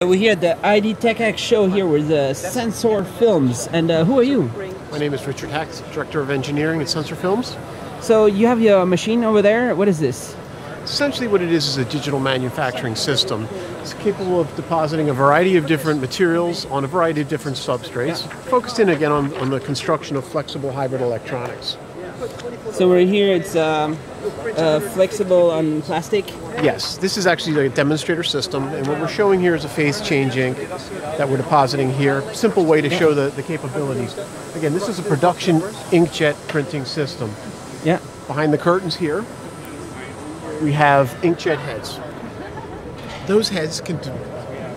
We're here at the IDTechEx show here with Sensor Films. And who are you? My name is Richard Hacks, Director of Engineering at Sensor Films. So you have your machine over there. What is this? Essentially what it is a digital manufacturing system. It's capable of depositing a variety of different materials on a variety of different substrates, focused in again on the construction of flexible hybrid electronics. So we're here, it's flexible on plastic. Yes, this is actually a demonstrator system, and what we're showing here is a phase change ink that we're depositing here. Simple way to show the capabilities. Again, this is a production inkjet printing system. Yeah. Behind the curtains here, we have inkjet heads. Those heads can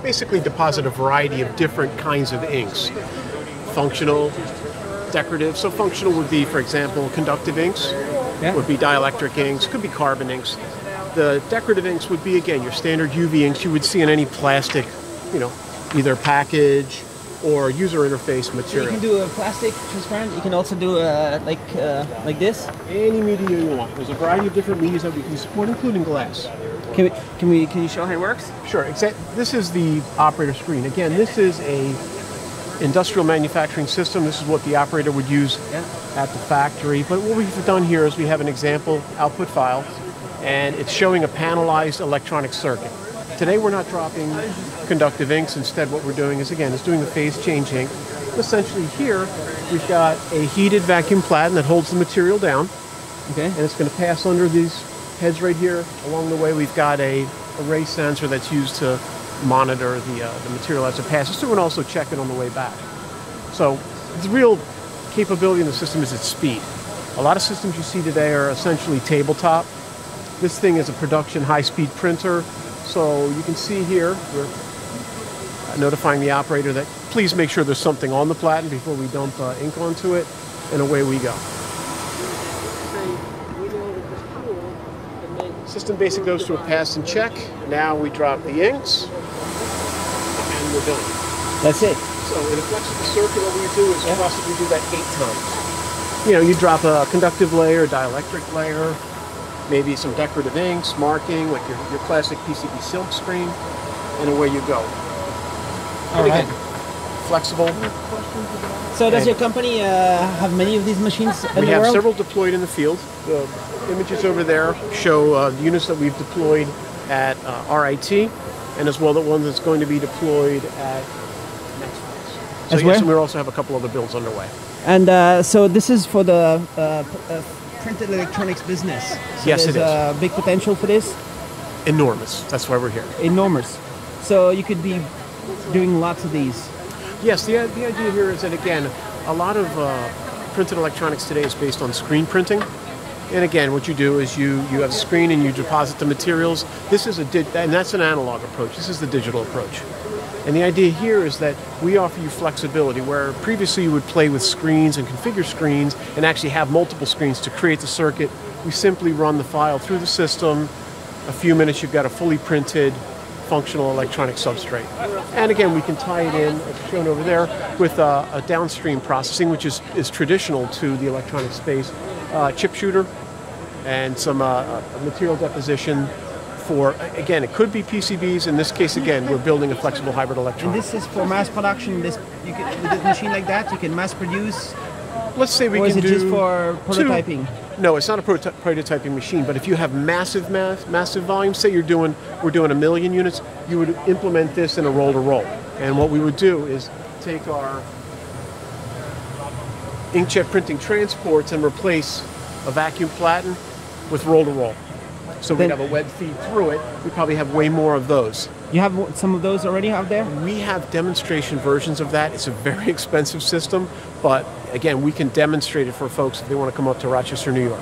basically deposit a variety of different kinds of inks. Functional, decorative. So functional would be, for example, conductive inks, would be dielectric inks, could be carbon inks. The decorative inks would be, again, your standard UV inks you would see in any plastic, either package or user interface material. So you can do a plastic transparent. You can also do like this. Any media you want. There's a variety of different medias that we can support, including glass. Can you show how it works? Sure. This is the operator screen. Again, this is a industrial manufacturing system. This is what the operator would use at the factory. But what we've done here is we have an example output file, and it's showing a panelized electronic circuit. Today we're not dropping conductive inks. Instead what we're doing is doing the phase change ink. Essentially here we've got a heated vacuum platen that holds the material down. Okay. And it's going to pass under these heads right here. Along the way we've got a array sensor that's used to monitor the material as it passes through and also check it on the way back. So the real capability in the system is its speed. A lot of systems you see today are essentially tabletop. This thing is a production high-speed printer. So you can see here, we're notifying the operator that please make sure there's something on the platen before we dump ink onto it, and away we go. System basic goes through a pass and check. Now we drop the inks, and we're done. That's it. So in a flexible circuit, what we do is possibly do that 8 times. You drop a conductive layer, a dielectric layer, maybe some decorative inks, marking, like your classic PCB silk screen, and away you go. All right. Flexible. So does your company have many of these machines in the world? We have several deployed in the field. The images over there show the units that we've deployed at RIT, and as well the one that's going to be deployed at Next. So yes, and we also have a couple other builds underway. And so this is for the printed electronics business. So yes, it is. There's big potential for this? Enormous. That's why we're here. Enormous. So you could be doing lots of these. Yes, the idea here is that, again, a lot of printed electronics today is based on screen printing. And again, what you do is you have a screen and you deposit the materials. This is and that's an analog approach. This is the digital approach. And the idea here is that we offer you flexibility, where previously you would play with screens and configure screens and actually have multiple screens to create the circuit. We simply run the file through the system. A few minutes, you've got a fully printed functional electronic substrate. And again, we can tie it in, as shown over there, with a downstream processing, which is traditional to the electronic space. Chip shooter and some material deposition for, again, it could be PCBs. In this case, again, we're building a flexible hybrid electronic. And this is for mass production. With a machine like that, you can mass produce? Let's say we can do... Or is it just for prototyping? No, it's not a prototyping machine, but if you have massive volume, say we're doing 1 million units, you would implement this in a roll-to-roll. And what we would do is take our inkjet printing transports and replace a vacuum platen with roll-to-roll. So we'd have a web feed through it. We probably have way more of those. You have some of those already out there? We have demonstration versions of that. It's a very expensive system, but again, we can demonstrate it for folks if they want to come up to Rochester, New York.